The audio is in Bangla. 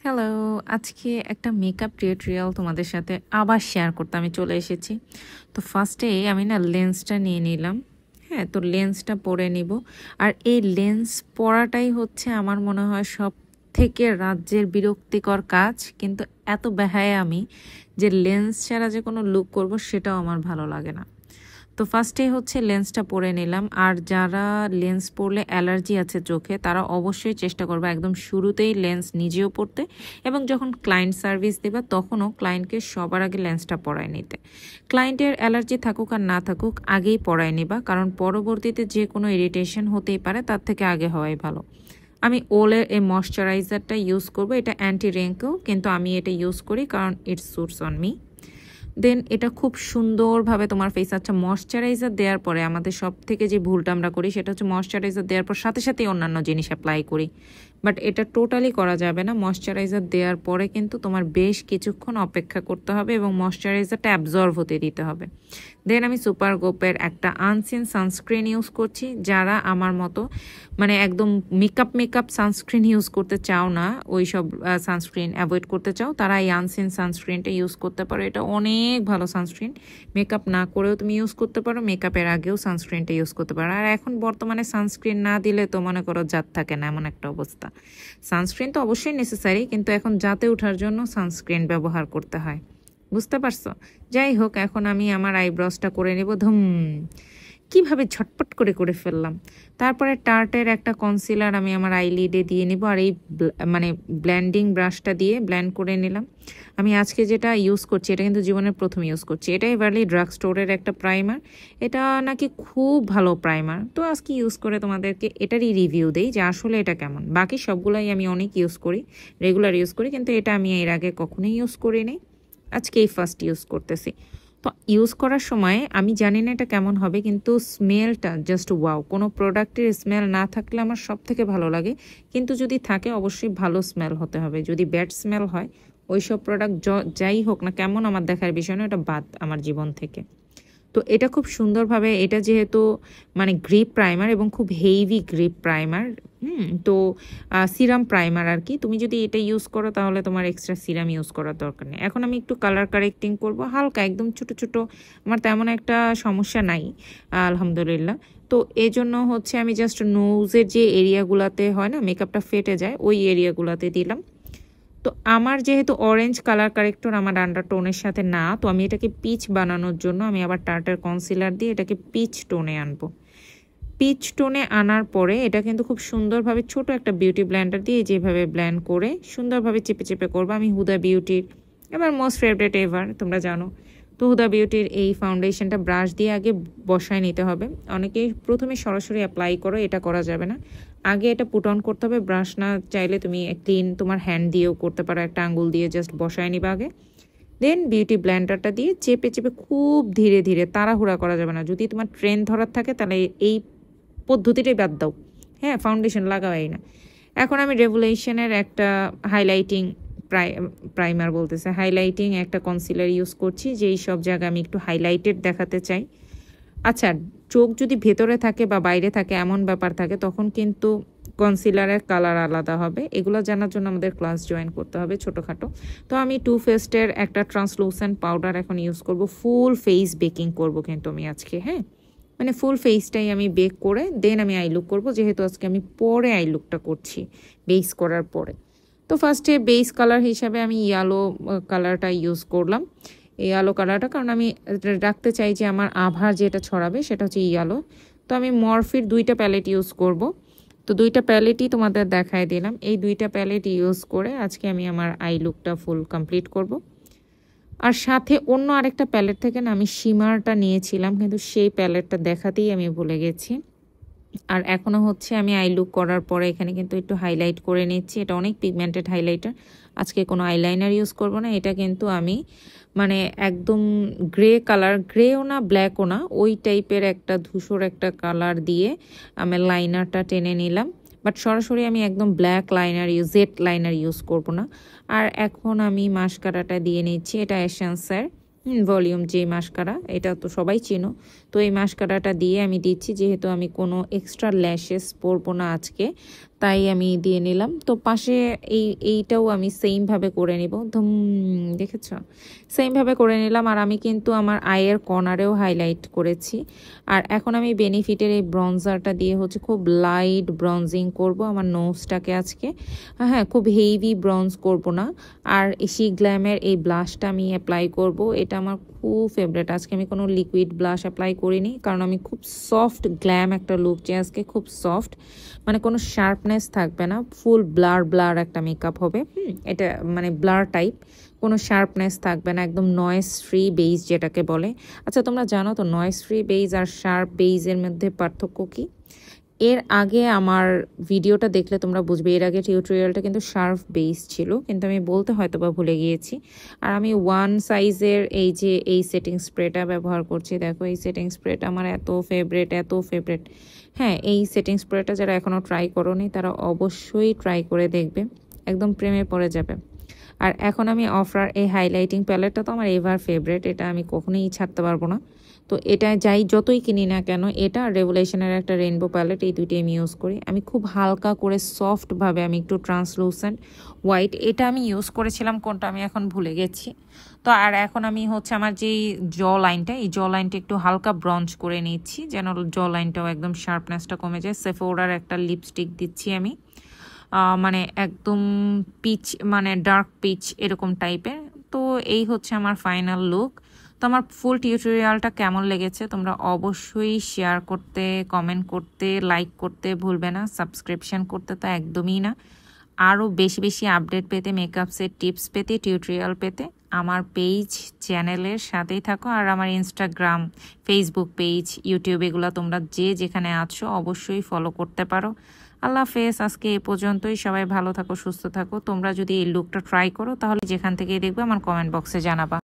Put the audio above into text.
হ্যালো, আজকে একটা মেকআপ টিউটোরিয়াল তোমাদের সাথে আবার শেয়ার করতে আমি চলে এসেছি। তো ফার্স্টে আমি না লেন্সটা নিয়ে নিলাম। হ্যাঁ, তো লেন্সটা পরে নিব। আর এই লেন্স পরাটাই হচ্ছে আমার মনে হয় সব থেকে রাজ্যের বিরক্তিকর কাজ। কিন্তু এত বেহায়া আমি যে লেন্স ছাড়া যে কোনো লুক করব সেটাও আমার ভালো লাগে না। তো ফার্স্টে হচ্ছে লেন্সটা পরে নিলাম। আর যারা লেন্স পরলে অ্যালার্জি আছে চোখে তারা অবশ্যই চেষ্টা করবে একদম শুরুতেই লেন্স নিজেও পরতে, এবং যখন ক্লায়েন্ট সার্ভিস দেবা তখনও ক্লায়েন্টকে সবার আগে লেন্সটা পরায় নিতে। ক্লায়েন্টের অ্যালার্জি থাকুক আর না থাকুক আগেই পরায় নিবা, কারণ পরবর্তীতে যে কোনো ইরিটেশন হতেই পারে, তার থেকে আগে হওয়াই ভালো। আমি ওলের এই ময়শ্চারাইজারটা ইউজ করব, এটা অ্যান্টি রিঙ্কেল, কিন্তু আমি এটা ইউজ করি কারণ ইটস সুটস অন মি। দেন এটা খুব সুন্দরভাবে তোমার ফেস, আচ্ছা ময়শ্চারাইজার দেওয়ার পরে আমাদের সব থেকে যে ভুলটা আমরা করি সেটা হচ্ছে ময়শ্চারাইজার দেওয়ার পর সাথে সাথেই অন্যান্য জিনিস অ্যাপ্লাই করি, বাট এটা টোটালি করা যাবে না। ময়শ্চারাইজার দেওয়ার পরে কিন্তু তোমার বেশ কিছুক্ষণ অপেক্ষা করতে হবে এবং ময়শ্চারাইজারটা অ্যাবজর্ব হতে দিতে হবে। দেন আমি সুপার গোপের একটা আনসিন সানস্ক্রিন ইউজ করছি। যারা আমার মতো মানে একদম মেকআপ সানস্ক্রিন ইউজ করতে চাও না, ওই সব সানস্ক্রিন অ্যাভয়েড করতে চাও, তারা এই আনসিন সানস্ক্রিনটা ইউজ করতে পারো। এটা অনেক ভালো সানস্ক্রিন, মেকআপ না করেও তুমি ইউজ করতে পারো, মেকআপের আগেও সানস্ক্রিনটা ইউজ করতে পারো। আর এখন বর্তমানে সানস্ক্রিন না দিলে তো মনে করো জাত থাকে না, এমন একটা অবস্থা। সানস্ক্রিন তো অবশ্যই নেসেসারি, কিন্তু এখন জাতে ওঠার জন্য সানস্ক্রিন ব্যবহার করতে হয়, বুঝতে পারছো? যাই হোক, এখন আমি আমার আইব্রোসটা করে নেব। ধুম, কিভাবে ঝটপট করে করে ফেললাম। তারপরে টার্টের একটা কনসিলার আমি আমার আইলিডে দিয়ে নিব, আর এই মানে ব্ল্যান্ডিং ব্রাশটা দিয়ে ব্ল্যান্ড করে নিলাম। আমি আজকে যেটা ইউজ করছি এটা কিন্তু জীবনের প্রথম ইউজ করছি। এটা এভারলি ড্রাগ স্টোরের একটা প্রাইমার, এটা নাকি খুব ভালো প্রাইমার। তো আজকে ইউজ করে তোমাদেরকে এটারই রিভিউ দেই যে আসলে এটা কেমন। বাকি সবগুলাই আমি অনেক ইউজ করি, রেগুলার ইউজ করি, কিন্তু এটা আমি এর আগে কখনোই ইউজ করিনি, আজকে এই ফার্স্ট ইউজ করতেছি। তো ইউজ করার সময় আমি জানি না এটা কেমন হবে, কিন্তু স্মেলটা জাস্ট ওয়াও। কোনো প্রোডাক্টের স্মেল না থাকলে আমার সব থেকে ভালো লাগে, কিন্তু যদি থাকে অবশ্যই ভালো স্মেল হতে হবে। যদি ব্যাড স্মেল হয় ওই সব প্রোডাক্ট যাই হোক না কেমন আমার দেখার বিষয় না, এটা বাদ আমার জীবন থেকে। তো এটা খুব সুন্দরভাবে, এটা যেহেতু মানে গ্রিপ প্রাইমার এবং খুব হেভি গ্রিপ প্রাইমার, তো সিরাম প্রাইমার আর কি। তুমি যদি এটা ইউজ করো তাহলে তোমার এক্সট্রা সিরাম ইউজ করার দরকার নেই। এখন আমি একটু কালার কারেক্টিং করব হালকা, একদম ছোট ছোট, আমার তেমন একটা সমস্যা নাই আলহামদুলিল্লাহ। তো এই জন্য হচ্ছে আমি জাস্ট নোজের যে এরিয়াগুলোতে হয় না মেকআপটা ফেটে যায়, ওই এরিয়াগুলোতে দিলাম। তো আমার যেহেতু অরেঞ্জ কালার কারেক্টর আমার আন্ডারটোনের সাথে না, তো আমি এটাকে পিচ বানানোর জন্য আমি আবার টার্টার কনসিলার দিয়ে এটাকে পিচ টোনে আনবো। পিচ টোনে আনার পরে এটা কিন্তু খুব সুন্দরভাবে ছোট একটা বিউটি ব্লেন্ডার দিয়ে যেভাবে ব্লেন্ড করে সুন্দরভাবে চেপে চেপে করবো। আমি হুদা বিউটির এবার মোস্ট ফেভারিট এভার, তোমরা জানো তো, হুদা বিউটির এই ফাউন্ডেশনটা ব্রাশ দিয়ে আগে বসায় নিতে হবে। অনেকেই প্রথমে সরাসরি অ্যাপ্লাই করো, এটা করা যাবে না, আগে এটা পুট অন করতে হবে। ব্রাশ না চাইলে তুমি ক্লিন তোমার হ্যান্ড দিয়েও করতে পারো, একটা আঙ্গুল দিয়ে জাস্ট বসায় নিবা আগে। দেন বিউটি ব্লেন্ডারটা দিয়ে চেপে চেপে খুব ধীরে ধীরে, তাড়াহুড়া করা যাবে না। যদি তোমার ট্রেন ধরার থাকে তাহলে এই পদ্ধতিটাই বাদ দাও, হ্যাঁ ফাউন্ডেশন লাগাওয়াই না। এখন আমি রেভুলেশনের একটা হাইলাইটিং প্রাইমার বলতেছে, হাইলাইটিং একটা কনসিলার ইউজ করছি, যেই সব জায়গা আমি একটু হাইলাইটেড দেখাতে চাই। আচ্ছা, চোখ যদি ভেতরে থাকে বা বাইরে থাকে এমন ব্যাপার থাকে তখন কিন্তু কনসিলারের কালার আলাদা হবে। এগুলো জানার জন্য আমাদের ক্লাস জয়েন করতে হবে ছোটোখাটো। তো আমি টু ফেস্টের একটা ট্রান্সলুসেন্ট পাউডার এখন ইউজ করব। ফুল ফেস বেকিং করব কিন্তু আমি আজকে, হ্যাঁ মানে ফুল ফেসটাই আমি বেক করে দেন আমি আই লুক করবো, যেহেতু আজকে আমি পরে আই লুকটা করছি বেস করার পরে। তো ফার্স্টে বেস কালার হিসাবে আমি ইয়েলো কালারটা ইউজ করলাম, ইয়েলো কালারটা, কারণ আমি রাখতে চাই যে আমার আভা যেটা ছড়াবে সেটা হচ্ছে ইয়েলো। তো আমি মরফির দুইটা প্যালেট ইউজ করব। তো দুইটা প্যালেটই তোমাদের দেখায় দিলাম। এই দুইটা প্যালেট ইউজ করে আজকে আমি আমার আই লুকটা ফুল কমপ্লিট করব। আর সাথে অন্য আরেকটা প্যালেট থেকে না আমি শিমারটা নিয়েছিলাম, কিন্তু সেই প্যালেটটা দেখাতেই আমি ভুলে গেছি। আর এখনও হচ্ছে আমি আই লুক করার পরে এখানে কিন্তু একটু হাইলাইট করে নিচ্ছি। এটা অনেক পিগমেন্টেড হাইলাইটার, আজকে কোনো আইলাইনার ইউজ করব না। এটা কিন্তু আমি মানে একদম গ্রে কালার, গ্রেও না ব্ল্যাকও না, ওই টাইপের একটা ধূসর একটা কালার দিয়ে আমি লাইনারটা টেনে নিলাম। বাট সরাসরি আমি একদম black liner Z liner use করব না। আর এখন আমি মাস্কারাটা দিয়ে নিচ্ছি, এটা এসেন্সের ভলিউম যে মাস্কারা, এটা তো সবাই চিনো। তো এই মাস্কারাটা দিয়ে আমি দিচ্ছি, যেহেতু আমি কোনো এক্সট্রা ল্যাশেস পরবো না আজকে, তাই আমি দিয়ে নিলাম। তো পাশে এইটাও আমি সেমভাবে করে নিব। ধুম, দেখেছ? সেমভাবে করে নিলাম। আর আমি কিন্তু আমার আইয়ের কর্নারেও হাইলাইট করেছি। আর এখন আমি বেনিফিটের এই ব্রঞ্জারটা দিয়ে হচ্ছে খুব লাইট ব্রঞ্জিং করব আমার নোজটাকে আজকে। হ্যাঁ, খুব হেভি ব্রঞ্জ করব না। আর এসি গ্ল্যামের এই ব্লাশটা আমি অ্যাপ্লাই করব। এটা আমার খুব ফেভারিট। আজকে আমি কোনো লিকুইড ব্লাশ অ্যাপ্লাই করিনি, কারণ আমি খুব সফট গ্ল্যাম একটা লুক চাই আজকে, খুব সফট, মানে কোনো শার্পনেস থাকবে না, ফুল ব্লার একটা মেকআপ হবে। এটা মানে ব্লার টাইপ, কোনো শার্পনেস থাকবে না, একদম নয়েজ ফ্রি বেজ যেটাকে বলে। আচ্ছা, তোমরা জানো তো নয়েজ ফ্রি বেজ আর শার্প বেজের মধ্যে পার্থক্য কি? এর আগে আমার ভিডিওটা দেখলে তোমরা বুঝবে, এর আগে টিউটোরিয়ালটা কিন্তু শার্প বেস ছিল, কিন্তু আমি বলতে হয়তো বা ভুলে গিয়েছি। আর আমি 1 সাইজের এই সেটিং স্প্রেটা ব্যবহার করছি। দেখো, এই সেটিং স্প্রেটা আমার এত ফেভারিট। হ্যাঁ, এই সেটিং স্প্রেটা যারা এখনও ট্রাই করোনি তারা অবশ্যই ট্রাই করে দেখবে, একদম প্রেমে পড়ে যাবে। আর এখন আমি অফরার এই হাইলাইটিং প্যালেটটা তো আমার এভার ফেভারিট, এটা আমি কখনোই ছাড়তে পারবো না। তো এটা যতই কিনি না কেন, এটা রেভুলেশনের একটা রেইনবো প্যালেট, এই দুইটি আমি ইউজ করি। আমি খুব হালকা করে সফটভাবে, আমি একটু ট্রান্সলুসেন্ট হোয়াইট, এটা আমি ইউজ করেছিলাম, কোনটা আমি এখন ভুলে গেছি। তো আর এখন আমি হচ্ছে আমার যেই এই জ লাইনটা একটু হালকা ব্রঞ্জ করে নিচ্ছি, যেন জ লাইনটাও একদম শার্পনেসটা কমে যায়। সেফোরার একটা লিপস্টিক দিচ্ছি আমি, মানে একদম পিচ, মানে ডার্ক পিচ এরকম টাইপের। তো এই হচ্ছে আমার ফাইনাল লুক। তো আমার ফুল টিউটোরিয়ালটা কেমন লেগেছে তোমরা অবশ্যই শেয়ার করতে, কমেন্ট করতে, লাইক করতে ভুলবে না। সাবস্ক্রিপশন করতে তো একদমই না। আরও বেশি আপডেট পেতে, মেকআপসের টিপস পেতে, টিউটোরিয়াল পেতে আমার পেজ চ্যানেলের সাথেই থাকো। আর আমার ইনস্টাগ্রাম, ফেসবুক পেজ, ইউটিউব, এগুলো তোমরা যেখানে আছো অবশ্যই ফলো করতে পারো। আল্লাহ হাফেজ। আজকে এ পর্যন্তই। সবাই ভালো থাকো, সুস্থ থাকো। তোমরা যদি এই লুকটা ট্রাই করো তাহলে যেখান থেকেই দেখবে আমার কমেন্ট বক্সে জানাবা।